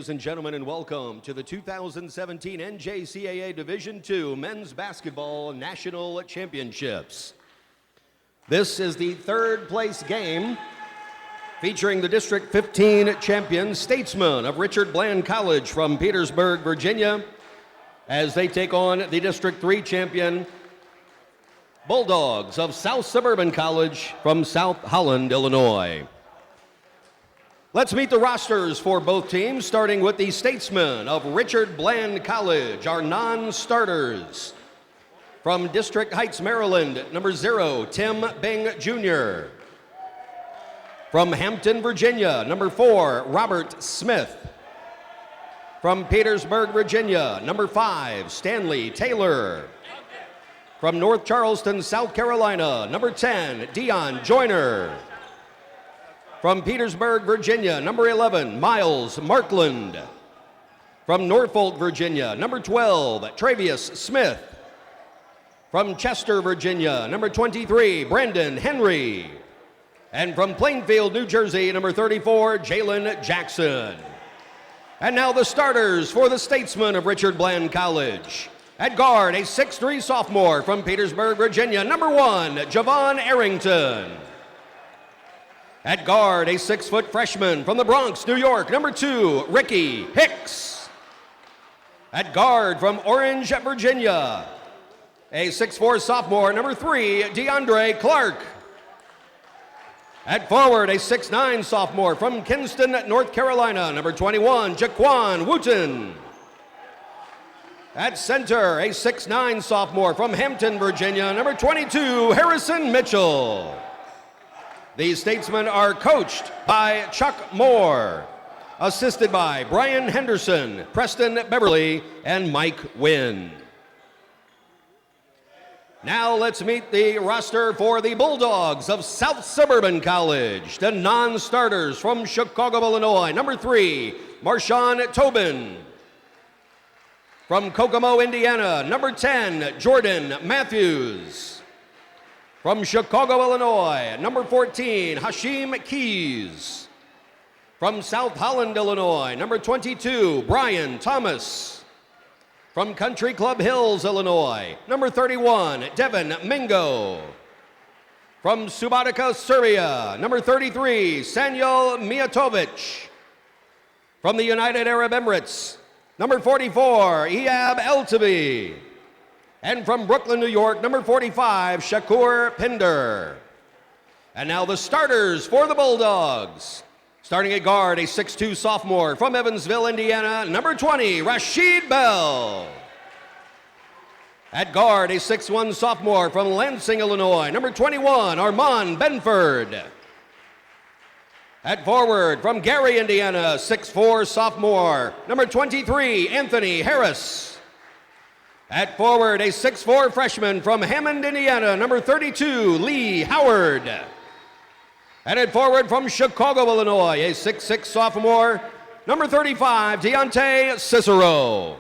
Ladies and gentlemen, and welcome to the 2017 NJCAA Division II Men's Basketball National Championships. This is the third place game featuring the District 15 champion Statesmen of Richard Bland College from Petersburg, Virginia, as they take on the District 3 champion Bulldogs of South Suburban College from South Holland, Illinois. Let's meet the rosters for both teams, starting with the Statesmen of Richard Bland College, our non-starters. From District Heights, Maryland, number 0, Tim Bing Jr. From Hampton, Virginia, number 4, Robert Smith. From Petersburg, Virginia, number 5, Stanley Taylor. From North Charleston, South Carolina, number 10, Dion Joyner. From Petersburg, Virginia, number 11, Miles Markland. From Norfolk, Virginia, number 12, Travius Smith. From Chester, Virginia, number 23, Brandon Henry. And from Plainfield, New Jersey, number 34, Jalen Jackson. And now the starters for the Statesmen of Richard Bland College. At guard, a 6'3" sophomore from Petersburg, Virginia, number 1, Javon Arrington. At guard, a 6-foot freshman from the Bronx, New York, number 2, Ricky Hicks. At guard from Orange, Virginia, a 6'4" sophomore, number 3, DeAndre Clark. At forward, a 6'9" sophomore from Kinston, North Carolina, number 21, Jaquan Wooten. At center, a 6'9" sophomore from Hampton, Virginia, number 22, Harrison Mitchell. The Statesmen are coached by Chuck Moore, assisted by Brian Henderson, Preston Beverly, and Mike Wynn. Now let's meet the roster for the Bulldogs of South Suburban College. The non-starters from Chicago, Illinois, number 3, Marshawn Tobin. From Kokomo, Indiana, number 10, Jordan Matthews. From Chicago, Illinois, number 14, Hashim Keys. From South Holland, Illinois, number 22, Brian Thomas. From Country Club Hills, Illinois, number 31, Devin Mingo. From Subotica, Serbia, number 33, Sanyal Mijatovic. From the United Arab Emirates, number 44, Ehab Eltabi. And from Brooklyn, New York, number 45, Shakur Pinder. And now the starters for the Bulldogs. Starting at guard, a 6'2" sophomore from Evansville, Indiana, number 20, Rashid Bell. At guard, a 6'1" sophomore from Lansing, Illinois, number 21, Armand Benford. At forward, from Gary, Indiana, 6'4" sophomore, number 23, Anthony Harris. At forward, a 6'4" freshman from Hammond, Indiana, number 32, Lee Howard. And at forward from Chicago, Illinois, a 6'6" sophomore, number 35, Deontay Cicero.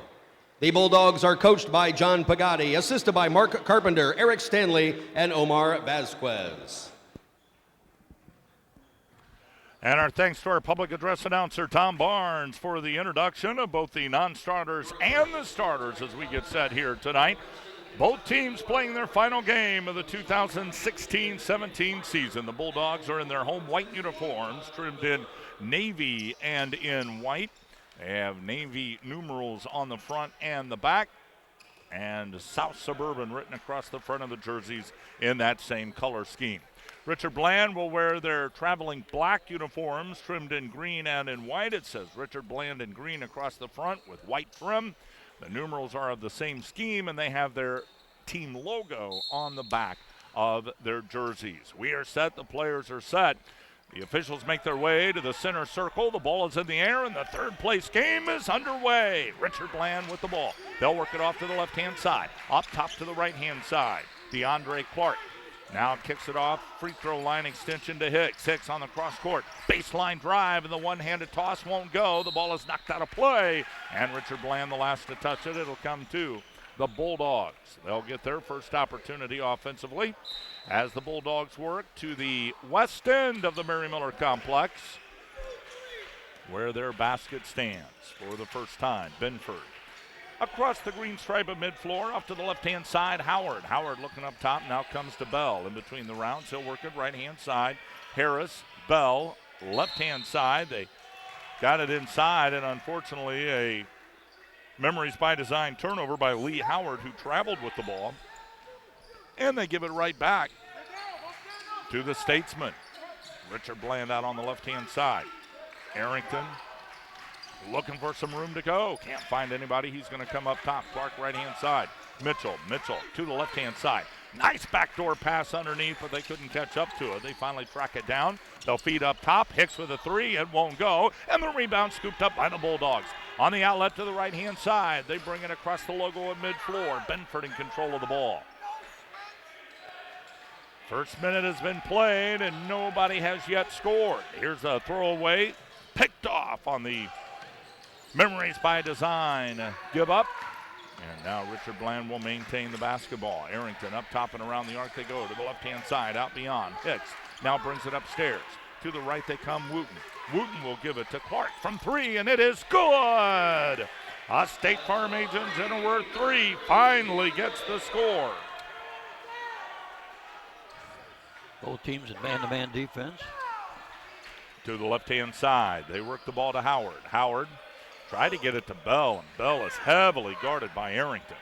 The Bulldogs are coached by John Pagatti, assisted by Mark Carpenter, Eric Stanley, and Omar Vasquez. And our thanks to our public address announcer, Tom Barnes, for the introduction of both the non-starters and the starters as we get set here tonight. Both teams playing their final game of the 2016-17 season. The Bulldogs are in their home white uniforms, trimmed in navy and in white. They have navy numerals on the front and the back, and South Suburban written across the front of the jerseys in that same color scheme. Richard Bland will wear their traveling black uniforms trimmed in green and in white. It says Richard Bland in green across the front with white trim. The numerals are of the same scheme, and they have their team logo on the back of their jerseys. We are set. The players are set. The officials make their way to the center circle. The ball is in the air, and the third place game is underway. Richard Bland with the ball. They'll work it off to the left-hand side. Up top to the right-hand side. DeAndre Clark. Now kicks it off, free throw line extension to Hicks. Hicks on the cross court, baseline drive, and the one-handed toss won't go. The ball is knocked out of play, and Richard Bland the last to touch it. It'll come to the Bulldogs. They'll get their first opportunity offensively as the Bulldogs work to the west end of the Mary Miller Complex. where their basket stands for the first time. Benford across the green stripe of mid-floor, off to the left-hand side, Howard. Howard looking up top, now comes to Bell. In between the rounds, he'll work it right-hand side. Harris, Bell, left-hand side. They got it inside, and unfortunately a Memories by Design turnover by Lee Howard, who traveled with the ball. And they give it right back to the Statesman. Richard Bland out on the left-hand side. Arrington looking for some room to go. Can't find anybody. He's going to come up top. Clark right-hand side. Mitchell to the left-hand side. Nice backdoor pass underneath, but they couldn't catch up to it. They finally track it down. They'll feed up top. Hicks with a three. It won't go. And the rebound scooped up by the Bulldogs. On the outlet to the right-hand side. They bring it across the logo at mid-floor. Benford in control of the ball. First minute has been played, and nobody has yet scored. Here's a throwaway. Picked off on the Memories by Design give up. And now Richard Bland will maintain the basketball. Arrington up top and around the arc they go to the left-hand side, out beyond. Hicks now brings it upstairs. To the right they come, Wooten. Wooten will give it to Clark from three, and it is good! A State Farm agent Jennifer three finally gets the score. Both teams in man-to-man defense. To the left-hand side, they work the ball to Howard. Howard tried to get it to Bell, and Bell is heavily guarded by Arrington.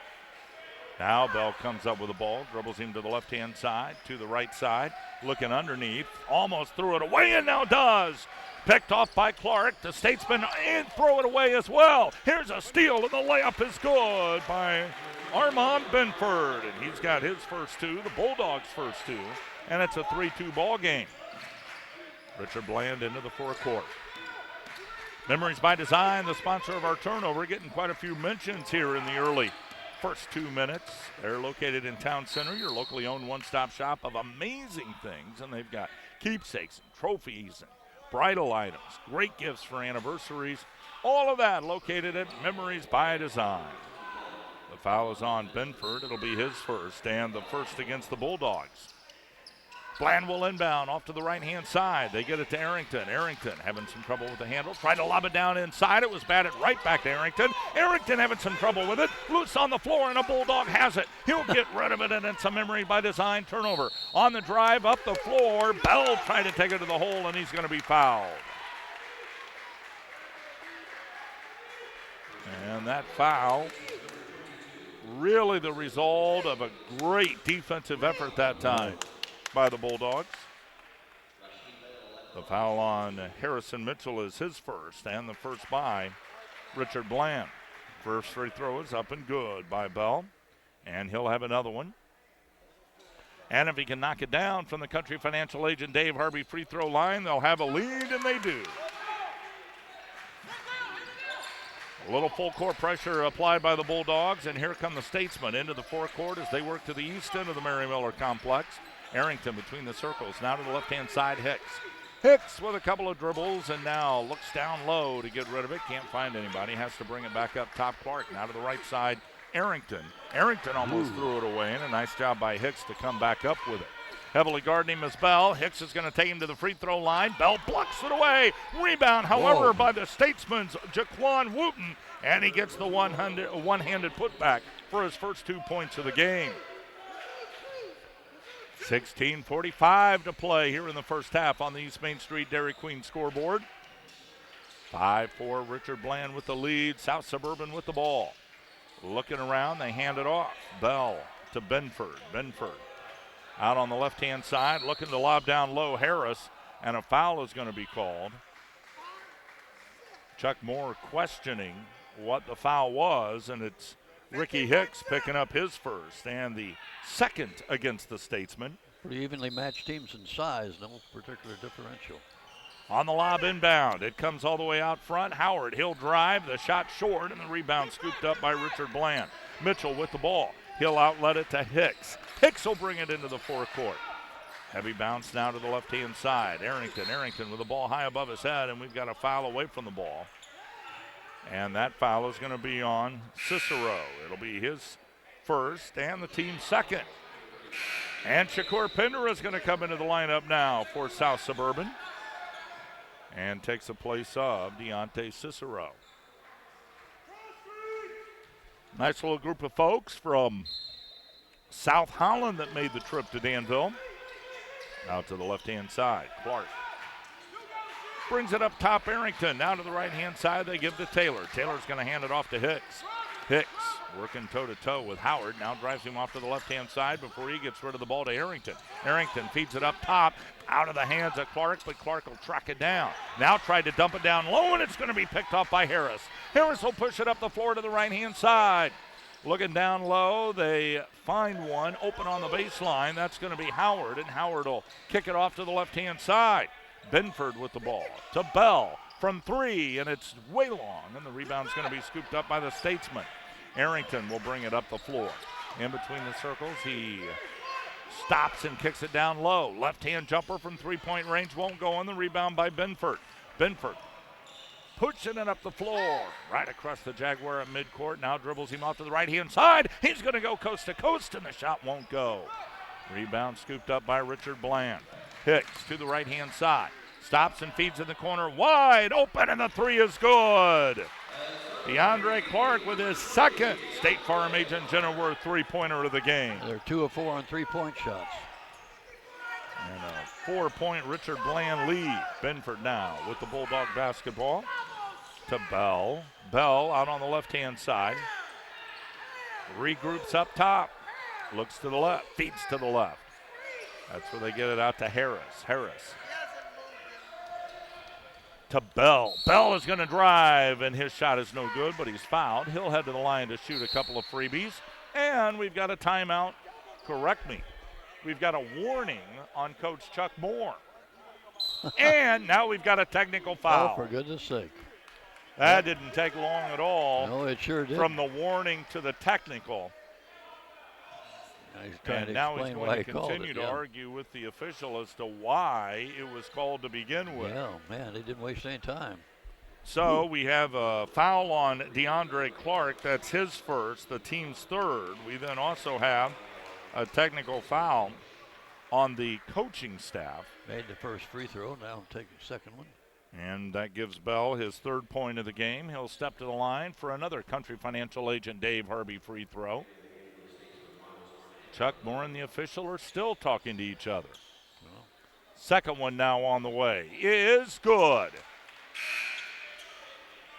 Now Bell comes up with the ball, dribbles him to the left-hand side, to the right side, looking underneath, almost threw it away, and now does. Picked off by Clark, the Statesman, and throw it away as well. Here's a steal, and the layup is good by Armand Benford, and he's got his first two, the Bulldogs' first two, and it's a 3-2 ball game. Richard Bland into the forecourt. Memories by Design, the sponsor of our turnover, getting quite a few mentions here in the early first 2 minutes. They're located in Town Center, your locally owned one-stop shop of amazing things, and they've got keepsakes and trophies and bridal items, great gifts for anniversaries, all of that located at Memories by Design. The foul is on Benford. It'll be his first, and the first against the Bulldogs. Bland will inbound off to the right-hand side. They get it to Arrington. Arrington having some trouble with the handle. Tried to lob it down inside. It was batted right back to Arrington. Arrington having some trouble with it. Loose on the floor, and a Bulldog has it. He'll get rid of it, and it's a Memory by Design turnover. On the drive up the floor, Bell tried to take it to the hole, and he's going to be fouled. And that foul, really the result of a great defensive effort that time by the Bulldogs. The foul on Harrison Mitchell is his first, and the first by Richard Bland. First free throw is up and good by Bell, and he'll have another one. And if he can knock it down from the Country Financial agent Dave Harvey free throw line, they'll have a lead, and they do. A little full court pressure applied by the Bulldogs, and here come the Statesmen into the forecourt as they work to the east end of the Mary Miller complex. Arrington between the circles, now to the left-hand side, Hicks. Hicks with a couple of dribbles and now looks down low to get rid of it. Can't find anybody, has to bring it back up top. Clark now to the right side, Arrington. Arrington almost threw it away, and a nice job by Hicks to come back up with it. Heavily guarding him is Bell. Hicks is going to take him to the free throw line. Bell blocks it away. Rebound, however, by the Statesman's Jaquan Wooten, and he gets the one-handed putback for his first 2 points of the game. 16:45 to play here in the first half on the East Main Street Dairy Queen scoreboard. 5-4, Richard Bland with the lead. South Suburban with the ball. Looking around, they hand it off. Bell to Benford. Benford out on the left-hand side, looking to lob down low Harris, and a foul is going to be called. Chuck Moore questioning what the foul was, and it's Ricky Hicks picking up his first and the second against the Statesmen. Pretty evenly matched teams in size, no particular differential. On the lob inbound, it comes all the way out front. Howard, he'll drive, the shot short, and the rebound scooped up by Richard Bland. Mitchell with the ball. He'll outlet it to Hicks. Hicks will bring it into the forecourt. Heavy bounce now to the left-hand side. Arrington with the ball high above his head, and we've got a foul away from the ball. And that foul is going to be on Cicero. It'll be his first and the team's second. And Shakur Pinder is going to come into the lineup now for South Suburban. and takes the place of Deontay Cicero. Nice little group of folks from South Holland that made the trip to Danville. Out to the left-hand side, Clark brings it up top, Arrington. Now to the right-hand side, they give to Taylor. Taylor's going to hand it off to Hicks. Hicks working toe-to-toe with Howard. Now drives him off to the left-hand side before he gets rid of the ball to Arrington. Arrington feeds it up top, out of the hands of Clark, but Clark will track it down. Now tried to dump it down low, and it's going to be picked off by Harris. Harris will push it up the floor to the right-hand side. Looking down low, they find one open on the baseline. That's going to be Howard, and Howard will kick it off to the left-hand side. Benford with the ball to Bell from three, and it's way long, and the rebound's going to be scooped up by the Statesman. Arrington will bring it up the floor. In between the circles, he stops and kicks it down low. Left-hand jumper from three-point range won't go on. The rebound by Benford. Benford pushing it up the floor, right across the Jaguar at midcourt. Now dribbles him off to the right-hand side. He's going to go coast to coast, and the shot won't go. Rebound scooped up by Richard Bland. Hicks to the right-hand side. Stops and feeds in the corner. Wide open, and the three is good. DeAndre Clark with his second State Farm Agent Jennerworth three-pointer of the game. They're 2 of 4 on three-point shots. And a 4-point Richard Bland lead. Benford now with the Bulldog basketball to Bell. Bell out on the left-hand side. Regroups up top. Looks to the left. Feeds to the left. That's where they get it out to Harris. Harris to Bell. Bell is going to drive, and his shot is no good, but he's fouled. He'll head to the line to shoot a couple of freebies. And we've got a timeout. Correct me. We've got a warning on Coach Chuck Moore. And now we've got a technical foul. Oh, for goodness sake. That didn't take long at all. No, it sure did. From the warning to the technical. He's trying to now he's explain going why to he called continue it, to yeah. argue with the official as to why it was called to begin with. Yeah, man, they didn't waste any time. So we have a foul on DeAndre Clark. That's his first, the team's third. We then also have a technical foul on the coaching staff. Made the first free throw, now take the second one. And that gives Bell his third point of the game. He'll step to the line for another Country Financial Agent Dave Harvey free throw. Chuck Moore and the official are still talking to each other. Well, second one now on the way is good.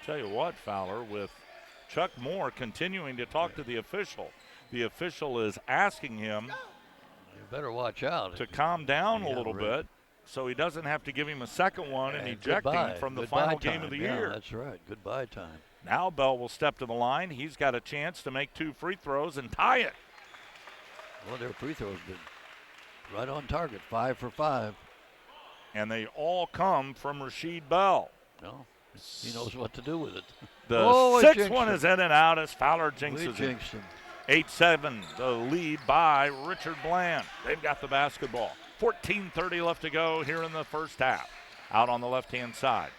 Tell you what, Fowler, with Chuck Moore continuing to talk to the official is asking him you better watch out. to calm down a little bit so he doesn't have to give him a second one and eject him from the final game of the year. That's right. Goodbye time. Now Bell will step to the line. He's got a chance to make 2 free throws and tie it. Well, their free throws been right on target, 5 for 5. And they all come from Rasheed Bell. No, he knows what to do with it. The sixth one is in and out as Fowler jinxes it. 8-7, the lead by Richard Bland. They've got the basketball. 14:30 left to go here in the first half. Out on the left-hand side.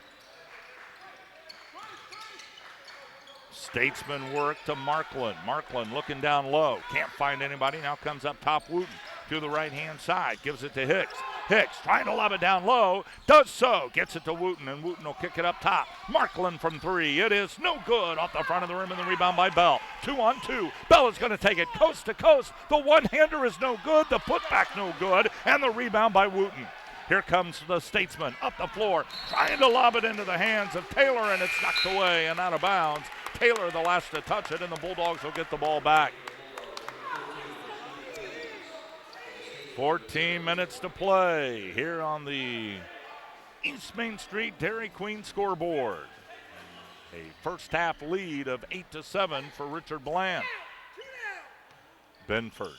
Statesman work to Markland. Markland looking down low. Can't find anybody. Now comes up top Wooten to the right-hand side. Gives it to Hicks. Hicks trying to lob it down low. Does so. Gets it to Wooten, and Wooten will kick it up top. Markland from three. It is no good. Off the front of the rim, and the rebound by Bell. 2-on-2. Bell is going to take it coast to coast. The one-hander is no good. The putback no good. And the rebound by Wooten. Here comes the Statesman up the floor, trying to lob it into the hands of Taylor, and it's knocked away and out of bounds. Taylor the last to touch it, and the Bulldogs will get the ball back. 14 minutes to play here on the East Main Street Dairy Queen scoreboard. A first half lead of 8-7 for Richard Bland. Benford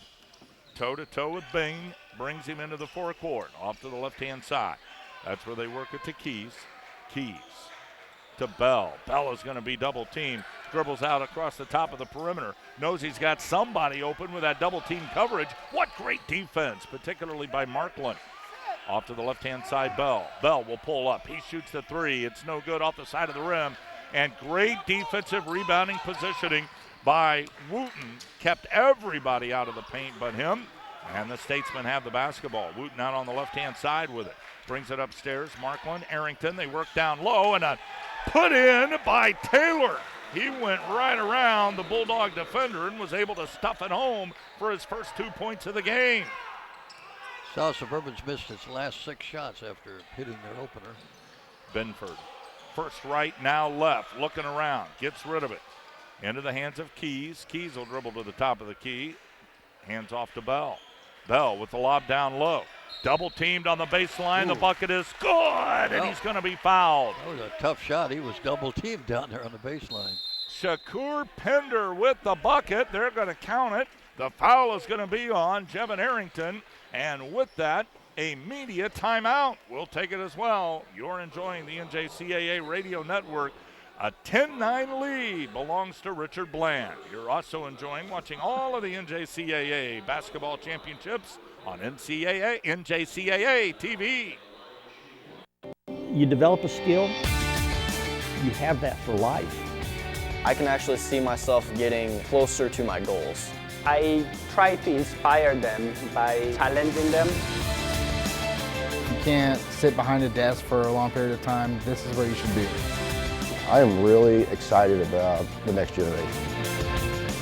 toe-to-toe with Bing, brings him into the forecourt, off to the left-hand side. That's where they work it to Keys. Keys to Bell. Bell is going to be double-teamed. Dribbles out across the top of the perimeter. Knows he's got somebody open with that double-team coverage. What great defense, particularly by Markland. Off to the left-hand side, Bell. Bell will pull up. He shoots the three. It's no good off the side of the rim. And great defensive rebounding positioning by Wooten. Kept everybody out of the paint but him. And the Statesmen have the basketball. Wooten out on the left-hand side with it. Brings it upstairs. Markland, Arrington, they work down low, and a put in by Taylor. He went right around the Bulldog defender and was able to stuff it home for his first 2 points of the game. South Suburban's missed its last 6 shots after hitting their opener. Benford, first right, now left, looking around, gets rid of it. Into the hands of Keys. Keys will dribble to the top of the key. Hands off to Bell. Bell with the lob down low. Double teamed on the baseline. Ooh. The bucket is good, and he's going to be fouled. That was a tough shot. He was double teamed down there on the baseline. Shakur Pender with the bucket. They're going to count it. The foul is going to be on Jevin Arrington, and with that, a media timeout. We'll take it as well. You're enjoying the NJCAA Radio Network. A 10-9 lead belongs to Richard Bland. You're also enjoying watching all of the NJCAA basketball championships on NJCAA TV. You develop a skill, you have that for life. I can actually see myself getting closer to my goals. I try to inspire them by challenging them. You can't sit behind a desk for a long period of time. This is where you should be. I am really excited about the next generation.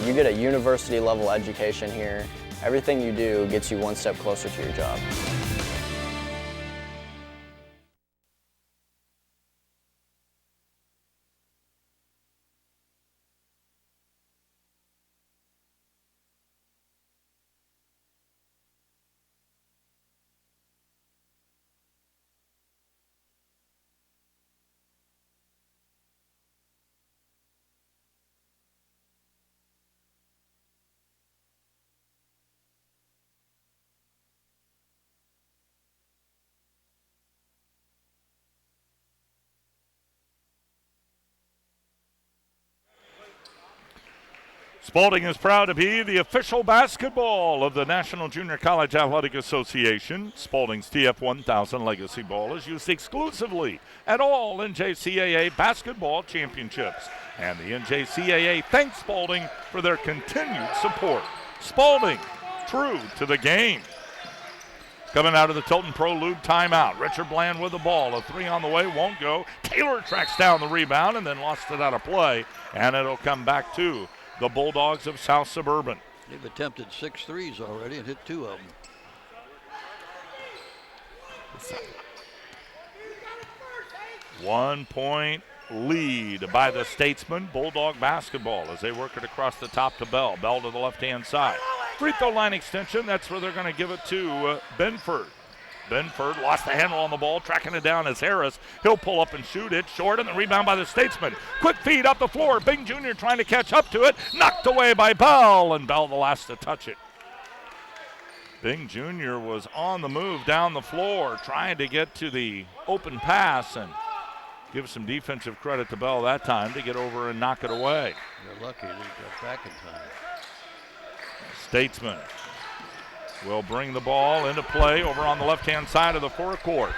You get a university level education here. Everything you do gets you one step closer to your job. Spalding is proud to be the official basketball of the National Junior College Athletic Association. Spalding's TF1000 Legacy Ball is used exclusively at all NJCAA basketball championships. And the NJCAA thanks Spalding for their continued support. Spalding, true to the game. Coming out of the Tilton Pro Lube timeout. Richard Bland with the ball. A 3 on the way, won't go. Taylor tracks down the rebound and then lost it out of play. And it'll come back to the Bulldogs of South Suburban. They've attempted 6 threes already and hit 2 of them. 1 point lead by the Statesmen. Bulldog basketball as they work it across the top to Bell. Bell to the left-hand side. Free throw line extension. That's where they're going to give it to Benford. Benford lost the handle on the ball, tracking it down as Harris. He'll pull up and shoot it short, and the rebound by the Statesman. Quick feed up the floor. Bing Jr. trying to catch up to it. Knocked away by Bell, and Bell the last to touch it. Bing Jr. was on the move down the floor, trying to get to the open pass, and give some defensive credit to Bell that time to get over and knock it away. They're lucky they got back in time. Statesman will bring the ball into play over on the left-hand side of the forecourt.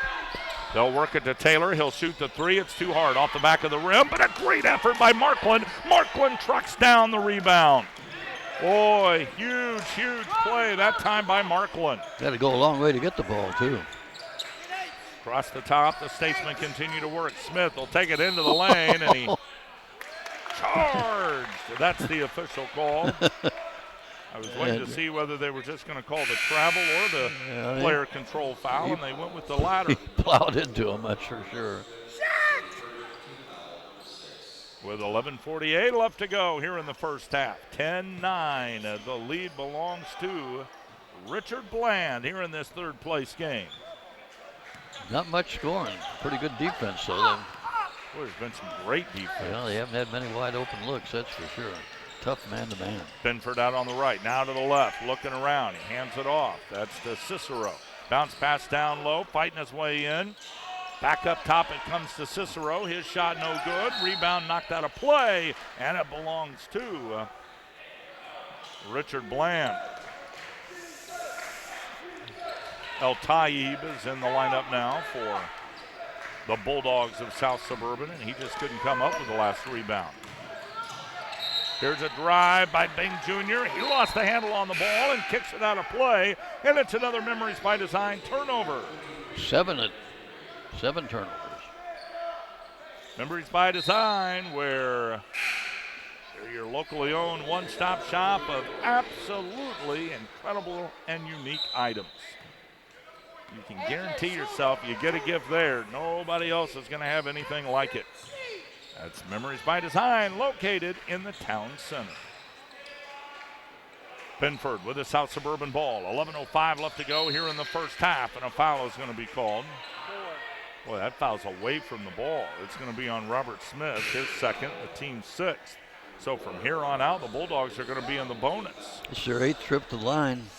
They'll work it to Taylor. He'll shoot the 3. It's too hard off the back of the rim, but a great effort by Markland. Markland trucks down the rebound. Boy, huge, huge play that time by Markland. Got to go a long way to get the ball, too. Across the top, the Statesmen continue to work. Smith will take it into the lane, and he charged. That's the official call. I was waiting to see whether they were just going to call the travel or the player control foul, and they went with the latter. He plowed into him, that's for sure. With 11:48 left to go here in the first half. 10-9. The lead belongs to Richard Bland here in this third place game. Not much scoring. Pretty good defense, though. Boy, there's been some great defense. Well, they haven't had many wide open looks, that's for sure. Tough man-to-man. Benford out on the right, now to the left, looking around. He hands it off. That's to Cicero. Bounce pass down low, fighting his way in. Back up top, it comes to Cicero. His shot no good. Rebound knocked out of play, and it belongs to Richard Bland. El Taib is in the lineup now for the Bulldogs of South Suburban, and he just couldn't come up with the last rebound. Here's a drive by Bing Jr. He lost the handle on the ball and kicks it out of play, and it's another Memories by Design turnover. 7 at 7 turnovers. Memories by Design, where they're your locally owned one-stop shop of absolutely incredible and unique items. You can guarantee yourself you get a gift there. Nobody else is going to have anything like it. That's Memories by Design, located in the town center. Benford with the South Suburban ball. 11:05 left to go here in the first half, and a foul is going to be called. Boy, that foul's away from the ball. It's going to be on Robert Smith, his second, the team's 6th. So from here on out, the Bulldogs are going to be in the bonus. It's their 8th trip to the line.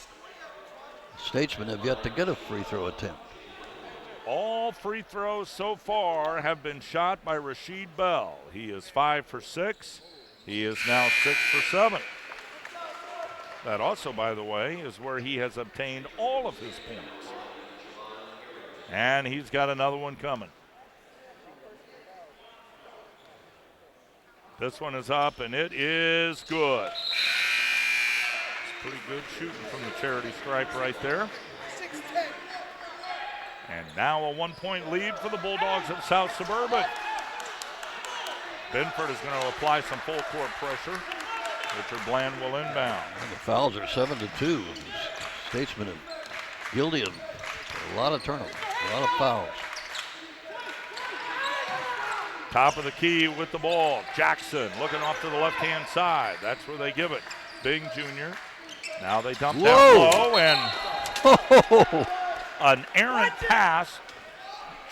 Statesmen have yet to get a free throw attempt. All free throws so far have been shot by Rasheed Bell. He is 5 for 6. He is now 6 for 7. That also, by the way, is where he has obtained all of his points. And he's got another one coming. This one is up, and it is good. It's pretty good shooting from the charity stripe right there. And now a 1-point lead for the Bulldogs of South Suburban. Benford is going to apply some full court pressure. Richard Bland will inbound. And the fouls are 7-2. Statesmen are guilty of a lot of turnovers, a lot of fouls. Top of the key with the ball. Jackson looking off to the left-hand side. That's where they give it. Bing Jr. Now they dump down low, and an errant pass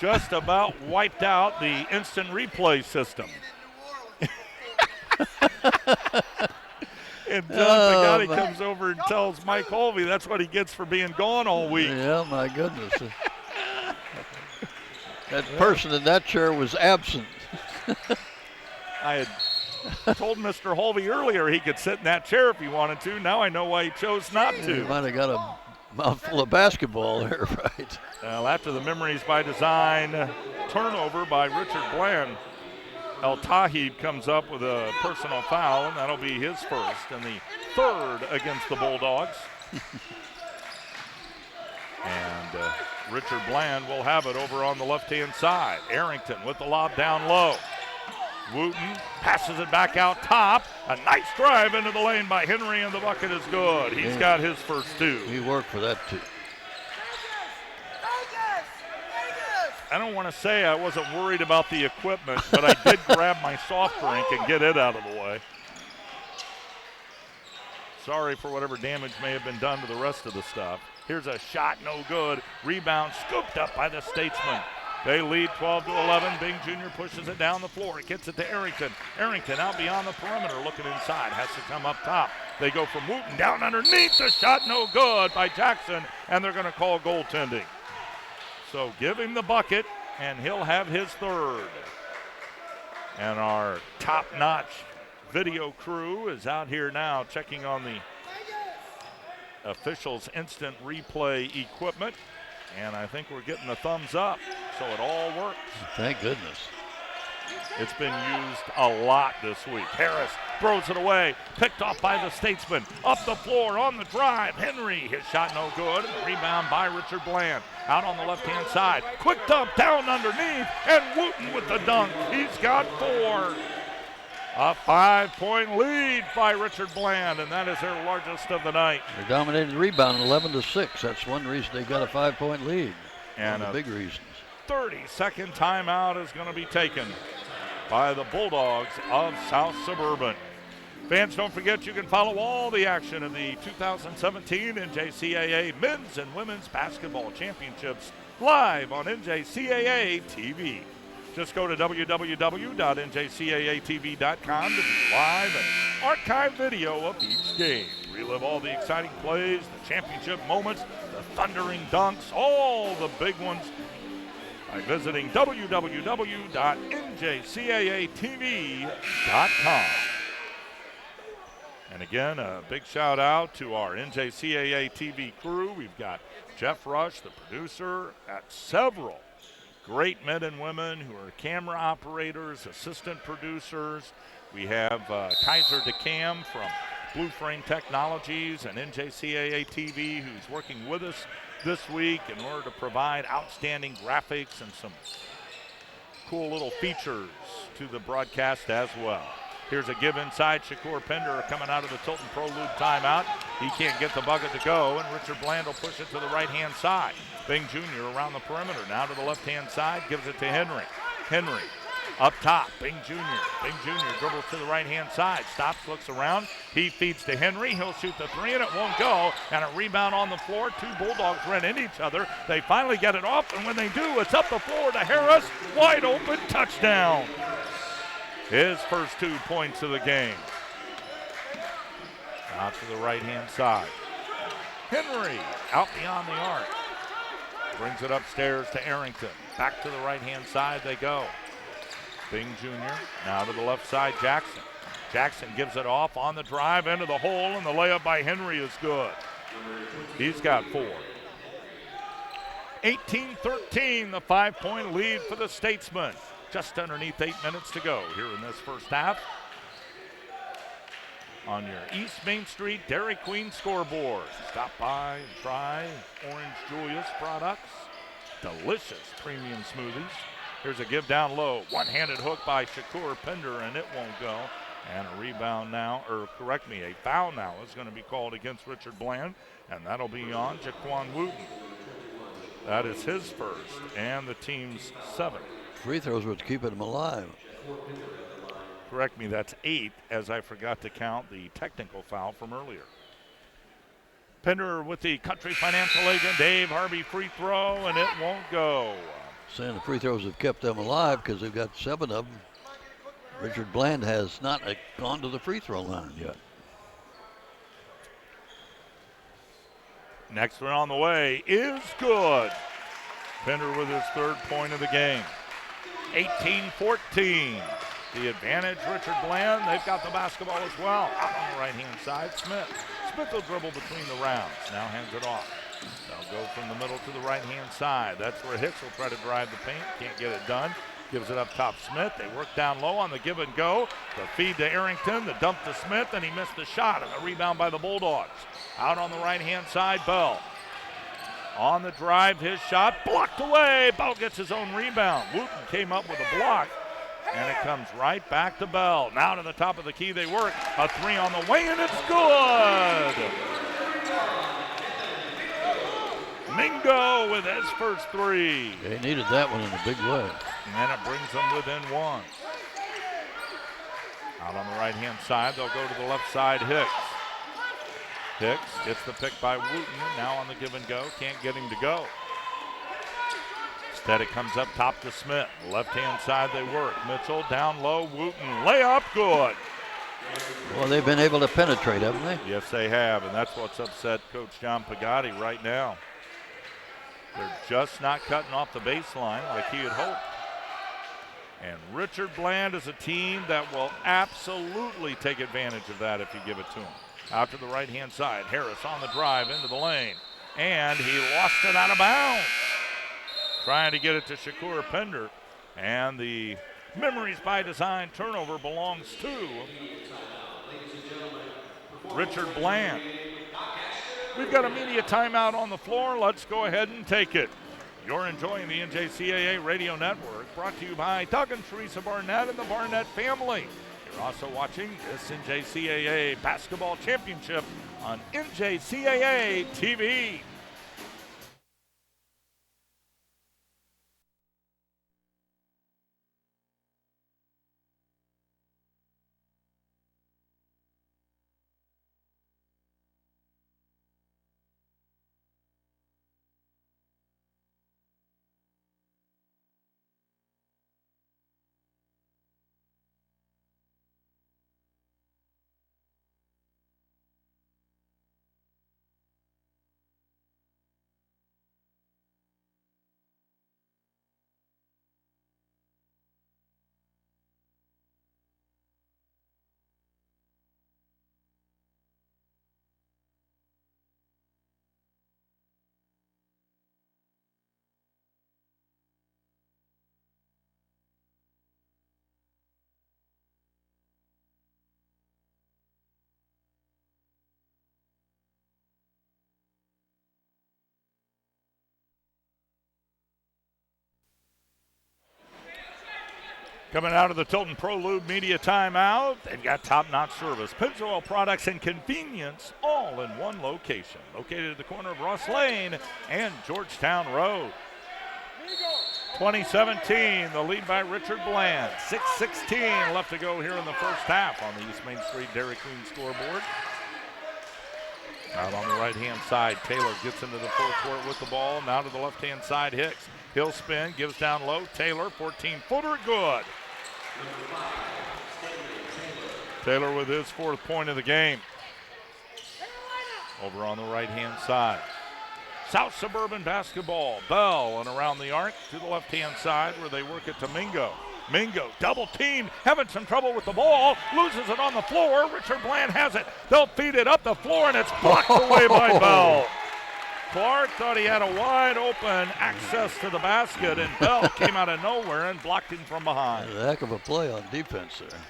just about wiped out the instant replay system. And John Pagani comes over and tells Mike Holvey that's what he gets for being gone all week. Yeah, my goodness. That person in that chair was absent. I had told Mr. Holvey earlier he could sit in that chair if he wanted to. Now I know why he chose not to. He might have got a mouthful of basketball there, right? Well, after the Memories by Design turnover by Richard Bland, El Tahib comes up with a personal foul, and that'll be his first and the 3rd against the Bulldogs. And Richard Bland will have it over on the left-hand side. Arrington with the lob down low. Wooten passes it back out top. A nice drive into the lane by Henry, and the bucket is good. He's got his first 2. He worked for that too. I don't want to say I wasn't worried about the equipment, but I did grab my soft drink and get it out of the way. Sorry for whatever damage may have been done to the rest of the stuff. Here's a shot, no good. Rebound scooped up by the Statesmen. They lead 12-11. Bing Jr. pushes it down the floor. He gets it to Arrington. Arrington out beyond the perimeter looking inside. Has to come up top. They go from Wooten down underneath. The shot no good by Jackson, and they're going to call goaltending. So give him the bucket, and he'll have his 3rd. And our top-notch video crew is out here now checking on the officials' instant replay equipment. And I think we're getting a thumbs up, so it all works. Thank goodness. It's been used a lot this week. Harris throws it away, picked off by the Statesman. Up the floor on the drive. Henry, his shot no good. Rebound by Richard Bland. Out on the left-hand side. Quick dump down underneath, and Wooten with the dunk. He's got 4. A 5-point lead by Richard Bland, and that is their largest of the night. They dominated the rebound 11-6. That's one reason they got a 5-point lead. And one of the big reasons. 30-second timeout is going to be taken by the Bulldogs of South Suburban. Fans, don't forget you can follow all the action of the 2017 NJCAA Men's and Women's Basketball Championships live on NJCAA TV. Just go to www.njcaatv.com to view live and archive video of each game. Relive all the exciting plays, the championship moments, the thundering dunks, all the big ones by visiting www.njcaatv.com. And again, a big shout out to our NJCAA TV crew. We've got Jeff Rush, the producer, at several great men and women who are camera operators, assistant producers. We have Kaiser DeCam from Blue Frame Technologies and NJCAA TV who's working with us this week in order to provide outstanding graphics and some cool little features to the broadcast as well. Here's a give inside. Shakur Pender coming out of the Tilton Pro Lube timeout. He can't get the bucket to go, and Richard Bland will push it to the right-hand side. Bing Jr. around the perimeter. Now to the left-hand side, gives it to Henry. Henry up top, Bing Jr. Bing Jr. dribbles to the right-hand side, stops, looks around. He feeds to Henry. He'll shoot the three, and it won't go. And a rebound on the floor. Two Bulldogs ran into each other. They finally get it off, and when they do, it's up the floor to Harris. Wide open, touchdown. His first 2 points of the game. Out to the right-hand side. Henry out beyond the arc. Brings it upstairs to Arrington. Back to the right-hand side they go. Bing Jr. now to the left side, Jackson. Jackson gives it off on the drive into the hole, and the layup by Henry is good. He's got 4. 18-13, the 5-point lead for the Statesmen. Just underneath 8 minutes to go here in this first half. On your East Main Street Dairy Queen scoreboard. Stop by and try Orange Julius products. Delicious premium smoothies. Here's a give down low. One-handed hook by Shakur Pender, and it won't go. And a rebound now, or correct me, a foul now is going to be called against Richard Bland, and that'll be on Jaquan Wooten. That is his first, and the team's 7th. Free throws would keep them alive. Correct me, that's 8, as I forgot to count the technical foul from earlier. Pender with the Country Financial agent, Dave Harvey free throw, and it won't go. Saying the free throws have kept them alive because they've got 7 of them. Richard Bland has not gone to the free throw line yet. Next one on the way is good. Pender with his 3rd point of the game. 18-14. The advantage, Richard Bland. They've got the basketball as well. Out on the right-hand side, Smith. Smith will dribble between the rounds. Now hands it off. They'll go from the middle to the right-hand side. That's where Hicks will try to drive the paint. Can't get it done. Gives it up top, Smith. They work down low on the give and go. The feed to Arrington. The dump to Smith, and he missed the shot. And a rebound by the Bulldogs. Out on the right-hand side, Bell. On the drive, his shot blocked away. Bell gets his own rebound. Wooten came up with a block, and it comes right back to Bell. Now to the top of the key they work. A 3 on the way, and it's good. Mingo with his first 3. They needed that one in a big way. And it brings them within 1. Out on the right-hand side, they'll go to the left side, Hicks. Hicks gets the pick by Wooten, now on the give and go. Can't get him to go. Instead, it comes up top to Smith. Left-hand side they work. Mitchell down low, Wooten, layup, good. Well, they've been able to penetrate, haven't they? Yes, they have, and that's what's upset Coach John Pagatti right now. They're just not cutting off the baseline like he had hoped. And Richard Bland is a team that will absolutely take advantage of that if you give it to him. Out to the right-hand side. Harris on the drive into the lane. And he lost it out of bounds. Trying to get it to Shakur Pender. And the Memories by Design turnover belongs to Richard Bland. We've got a media timeout on the floor. Let's go ahead and take it. You're enjoying the NJCAA Radio Network, brought to you by Doug and Teresa Barnett and the Barnett family. You're also watching this NJCAA Basketball Championship on NJCAA TV. Coming out of the Tilton Pro Lube Media timeout, they've got top-notch service, Pennzoil products, and convenience all in one location. Located at the corner of Ross Lane and Georgetown Road. 2017, the lead by Richard Bland. 6:16 left to go here in the first half on the East Main Street Dairy Queen scoreboard. Out on the right-hand side, Taylor gets into the full court with the ball. Now to the left-hand side, Hicks. He'll spin, gives down low. Taylor, 14-footer, good. Taylor with his 4th point of the game. Over on the right-hand side. South Suburban basketball. Bell and around the arc to the left-hand side where they work it to Mingo. Mingo, double team, having some trouble with the ball, loses it on the floor. Richard Bland has it. They'll feed it up the floor, and it's blocked away by Bell. Clark thought he had a wide open access to the basket, and Bell came out of nowhere and blocked him from behind. A heck of a play on defense there.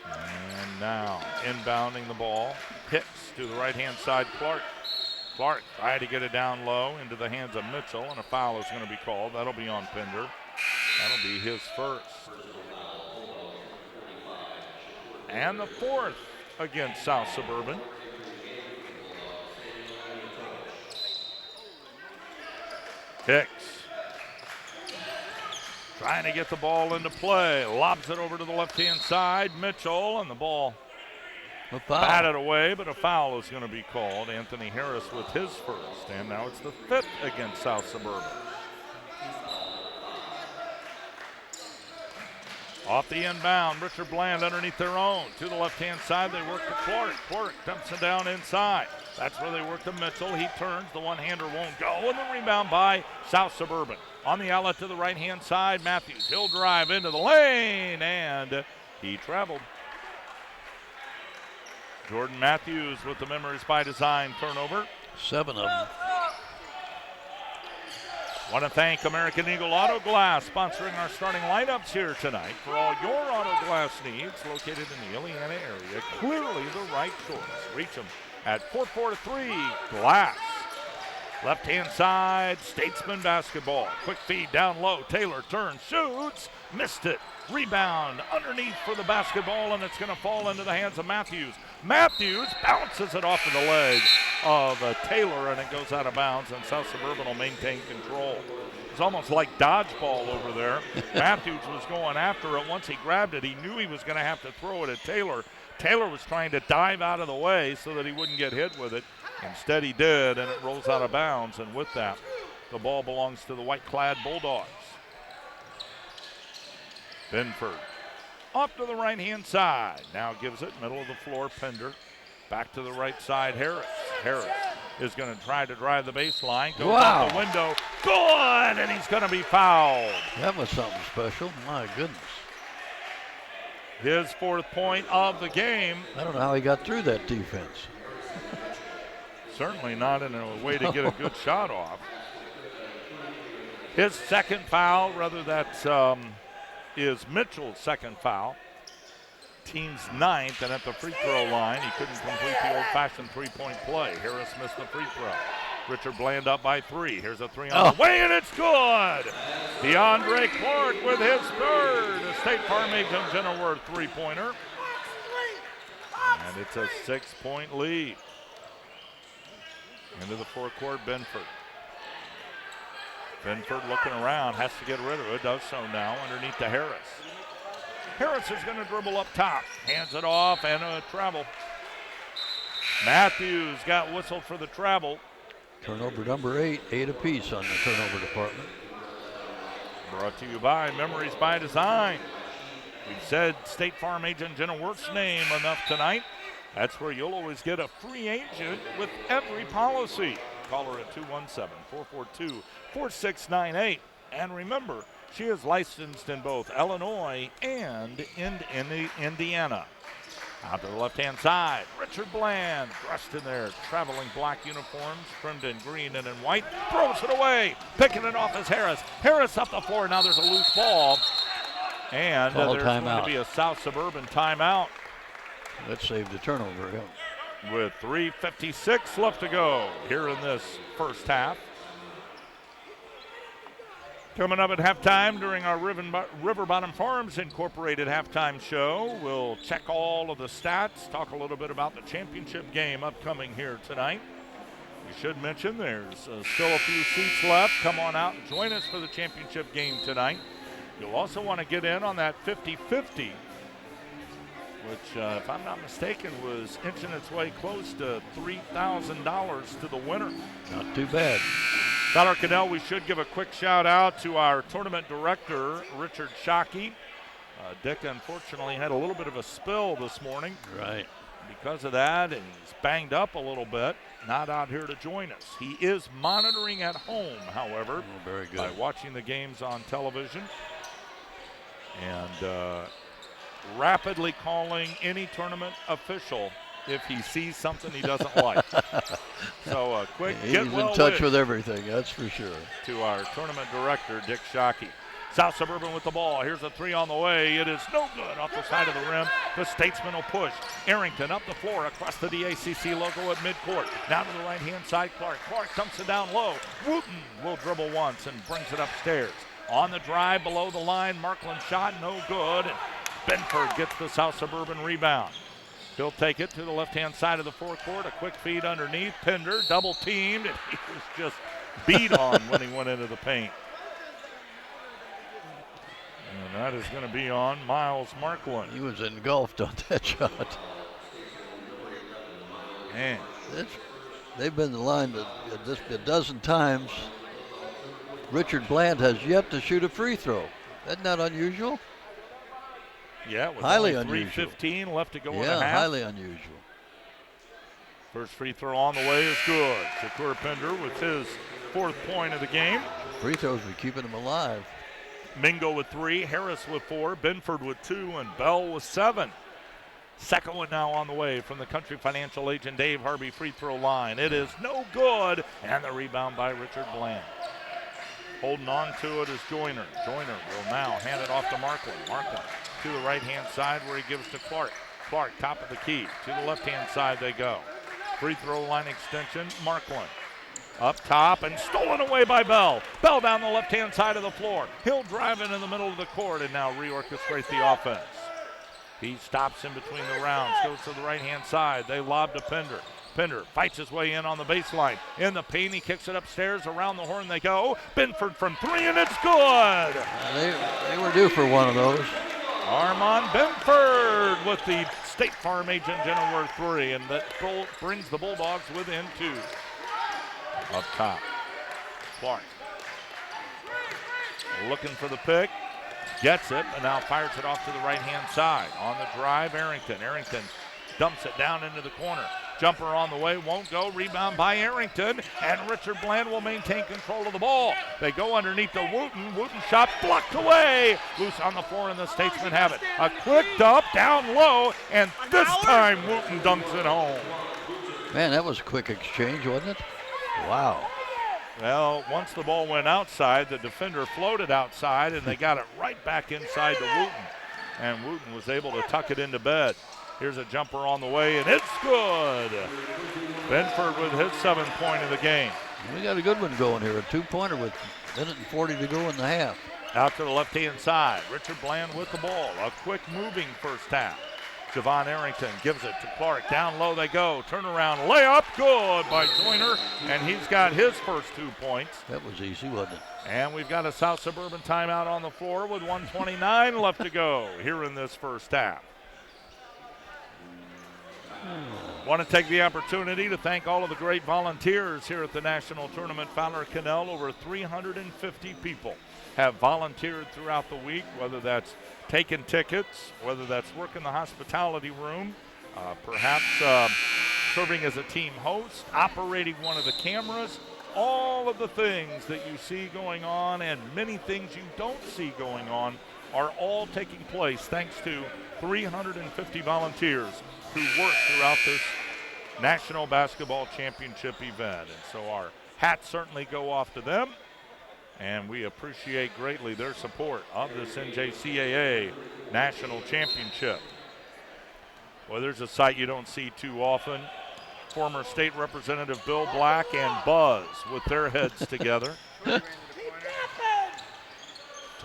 And now inbounding the ball, Hicks to the right-hand side, Clark. Clark tried to get it down low into the hands of Mitchell, and a foul is going to be called. That'll be on Pender. That'll be his first. And the 4th against South Suburban. Hicks trying to get the ball into play. Lobs it over to the left-hand side. Mitchell, and the ball batted away, but a foul is going to be called. Anthony Harris with his first, and now it's the 5th against South Suburban. Off the inbound, Richard Bland underneath their own. To the left-hand side, they work to Clark. Clark dumps it down inside. That's where they work to Mitchell. He turns, the one-hander won't go, and the rebound by South Suburban. On the outlet to the right-hand side, Matthews. He'll drive into the lane, and he traveled. Jordan Matthews with the Memories by Design turnover. 7 of them. Want to thank American Eagle Auto Glass, sponsoring our starting lineups here tonight. For all your auto glass needs, located in the Illiana area, clearly the right choice. Reach them at 443 Glass. Left-hand side, Statesman basketball. Quick feed down low. Taylor turns, shoots, missed it. Rebound underneath for the basketball, and it's going to fall into the hands of Matthews. Matthews bounces it off of the legs of Taylor, and it goes out of bounds, and South Suburban will maintain control. It's almost like dodgeball over there. Matthews was going after it. Once he grabbed it, he knew he was going to have to throw it at Taylor. Taylor was trying to dive out of the way so that he wouldn't get hit with it. Instead he did, and it rolls out of bounds, and with that, the ball belongs to the white-clad Bulldogs. Benford off to the right-hand side. Now gives it middle of the floor, Pender. Back to the right side, Harris. Harris is going to try to drive the baseline. Goes out the window. Good, and he's going to be fouled. That was something special. My goodness. His 4th point of the game. I don't know how he got through that defense. Certainly not in a way to get a good shot off. His 2nd foul, rather that's is Mitchell's 2nd foul. Team's 9th, and at the free throw line, he couldn't complete the old-fashioned three-point play. Harris missed the free throw. Richard Bland up by 3. Here's a 3 on the way, and it's good. DeAndre Clark with his 3rd. A State Farm Agent Genilworth three-pointer. And it's a 6-point lead. Into the forecourt, Benford. Benford looking around, has to get rid of it, does so now underneath to Harris. Harris is going to dribble up top, hands it off, and a travel. Matthews got whistled for the travel. Turnover number 8, 8 apiece on the turnover department. Brought to you by Memories by Design. We've said State Farm Agent Genilworth's name enough tonight. That's where you'll always get a free agent with every policy. Call her at 217-442-4698. And remember, she is licensed in both Illinois and in Indiana. Out to the left-hand side, Richard Bland, dressed in their traveling black uniforms, trimmed in green and in white, throws it away. Picking it off is Harris. Harris up the floor, now there's a loose ball. And there's going to be a South Suburban timeout. That saved the turnover, yeah. With 3:56 left to go here in this first half. Coming up at halftime during our River Bottom Farms Incorporated halftime show, we'll check all of the stats, talk a little bit about the championship game upcoming here tonight. We should mention there's still a few seats left. Come on out and join us for the championship game tonight. You'll also want to get in on that 50-50, which, if I'm not mistaken, was inching its way close to $3,000 to the winner. Not too bad. Tyler Cannell, we should give a quick shout out to our tournament director, Richard Shockey. Dick, unfortunately, had a little bit of a spill this morning. Right. Because of that, and he's banged up a little bit, not out here to join us. He is monitoring at home, however, very good. by watching the games on television and rapidly calling any tournament official if he sees something he doesn't like. So a quick He's get well in touch wish with everything, that's for sure. to our tournament director, Dick Shockey. South Suburban with the ball. Here's a three on the way. It is no good off the side of the rim. The Statesman will push. Arrington up the floor across the DACC logo at midcourt. Now to the right-hand side, Clark. Clark dumps it down low. Wooten will dribble once and brings it upstairs. On the drive below the line, Markland shot, no good. And Benford gets the South Suburban rebound. He'll take it to the left-hand side of the forecourt. A quick feed underneath. Pender double-teamed, and he was just beat on when he went into the paint. And that is going to be on Miles Markland. He was engulfed on that shot. Man. They've been the line a dozen times. Richard Bland has yet to shoot a free throw. Isn't that unusual? Yeah, with highly only unusual. 3:15 left to go in the Yeah, half. highly unusual. First free throw on the way is good. Shakur Pender with his 4th point of the game. Free throws were keeping him alive. Mingo with 3, Harris with 4, Benford with 2, and Bell with 7. Second one now on the way from the Country Financial agent Dave Harvey free throw line. It is no good, and the rebound by Richard Bland. Holding on to it is Joyner. Joyner will now hand it off to Markland. Markland to the right-hand side where he gives to Clark. Clark, top of the key. To the left-hand side they go. Free throw line extension, Markland. Up top and stolen away by Bell. Bell down the left-hand side of the floor. He'll drive in the middle of the court and now reorchestrate the offense. He stops in between the rounds, goes to the right-hand side. They lob to Pender. Pender fights his way in on the baseline. In the paint, he kicks it upstairs. Around the horn they go. Benford from 3, and it's good. They were due for one of those. Armand Benford with the State Farm agent Genoward 3, and that brings the Bulldogs within 2. Up top, Clark looking for the pick, gets it, and now fires it off to the right-hand side. On the drive, Arrington. Arrington dumps it down into the corner. Jumper on the way, won't go. Rebound by Arrington, and Richard Bland will maintain control of the ball. They go underneath to Wooten. Wooten shot blocked away. Loose on the floor, and the Statesmen have it. A quick dump down low, and this time Wooten dunks it home. Man, that was a quick exchange, wasn't it? Wow. Well, once the ball went outside, the defender floated outside, and they got it right back inside to Wooten. And Wooten was able to tuck it into bed. Here's a jumper on the way, and it's good. Benford with his 7th point of the game. We got a good one going here, a 2-pointer with 1:40 to go in the half. Out to the left-hand side, Richard Bland with the ball. A quick moving first half. Javon Arrington gives it to Clark. Down low they go. Turnaround layup. Good by Joyner. And he's got his first 2 points. That was easy, wasn't it? And we've got a South Suburban timeout on the floor with 1:29 left to go here in this first half. Want to take the opportunity to thank all of the great volunteers here at the National Tournament. Fowler Cannell, over 350 people have volunteered throughout the week, whether that's taking tickets, whether that's working the hospitality room, perhaps serving as a team host, operating one of the cameras, all of the things that you see going on and many things you don't see going on are all taking place thanks to 350 volunteers who work throughout this National Basketball Championship event. And so our hats certainly go off to them, and we appreciate greatly their support of this NJCAA National Championship. Well, there's a sight you don't see too often. Former State Representative Bill Black and Buzz with their heads together.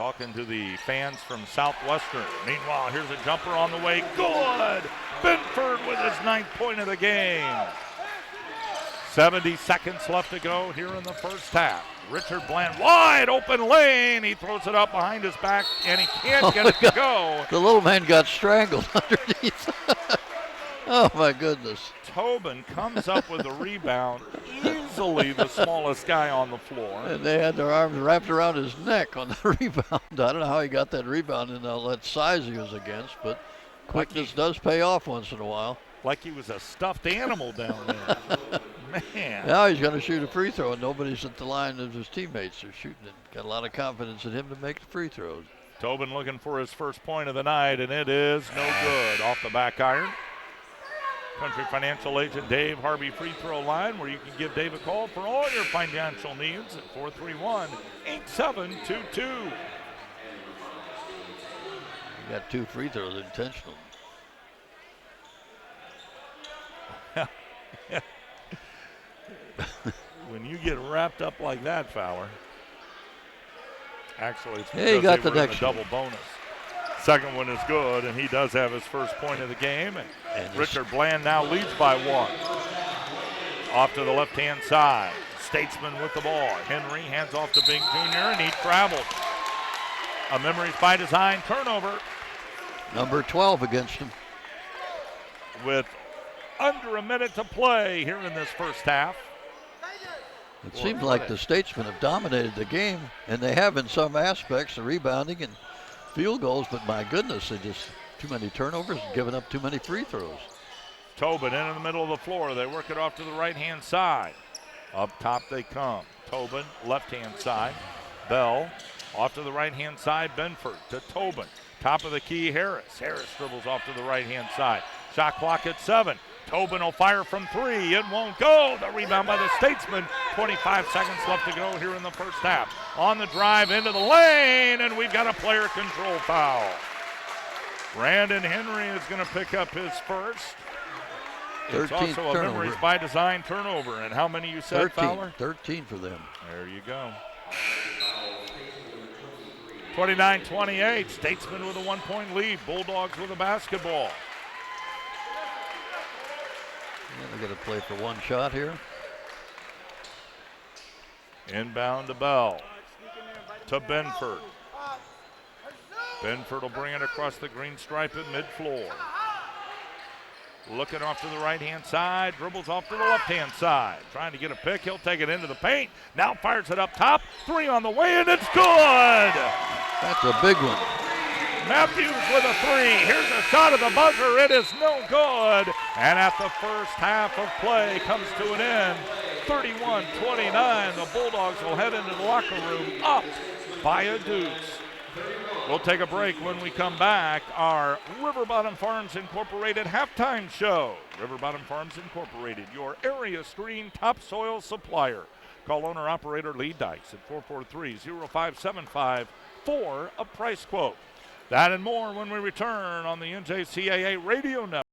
talking to the fans from Southwestern. Meanwhile, here's a jumper on the way. Good! Benford with his 9th point of the game. 70 seconds left to go here in the first half. Richard Bland, wide open lane. He throws it up behind his back, and he can't get it to go. The little man got strangled underneath. Oh, my goodness. Tobin comes up with a rebound, easily the smallest guy on the floor. And they had their arms wrapped around his neck on the rebound. I don't know how he got that rebound and all that size he was against, but quickness does pay off once in a while. Like he was a stuffed animal down there. Man. Now he's going to shoot a free throw, and nobody's at the line of his teammates. They're shooting it. Got a lot of confidence in him to make the free throws. Tobin looking for his first point of the night, and it is no good. Off the back iron. Country Financial Agent Dave Harvey free throw line, where you can give Dave a call for all your financial needs at 431-8722. He got 2 free throws intentional. When you get wrapped up like that, Fowler. Actually, it's he got the next double bonus. Second one is good, and he does have his first point of the game. And Richard Bland now leads by 1. Off to the left-hand side. Statesman with the ball. Henry hands off to Bing Jr., and he travels. A Memories by Design turnover. Number 12 against him. With under a minute to play here in this first half. It seems like the Statesmen have dominated the game, and they have in some aspects, the rebounding and field goals, but my goodness, they just too many turnovers and giving up too many free throws. Tobin in the middle of the floor. They work it off to the right-hand side. Up top they come. Tobin, left-hand side. Bell, off to the right-hand side. Benford to Tobin. Top of the key, Harris. Harris dribbles off to the right-hand side. Shot clock at 7. Tobin will fire from 3. It won't go. The rebound by the Statesman. 25 seconds left to go here in the first half. On the drive into the lane, and we've got a player control foul. Brandon Henry is going to pick up his first. It's also a Memories by Design turnover. And how many you said, 13, Fowler? 13 for them. There you go. 29-28. Statesman with a 1-point lead. Bulldogs with a basketball. They're going to play for 1 shot here. Inbound to Bell. To Benford. Benford will bring it across the green stripe at mid-floor. Looking off to the right-hand side. Dribbles off to the left-hand side. Trying to get a pick. He'll take it into the paint. Now fires it up top. 3 on the way, and it's good! That's a big one. Matthews with a 3. Here's a shot at the buzzer. It is no good. And at the first half of play comes to an end. 31-29. The Bulldogs will head into the locker room up by a deuce. We'll take a break. When we come back, our River Bottom Farms Incorporated halftime show. River Bottom Farms Incorporated, your area screen topsoil supplier. Call owner-operator Lee Dykes at 443-0575 for a price quote. That and more when we return on the NJCAA Radio Network.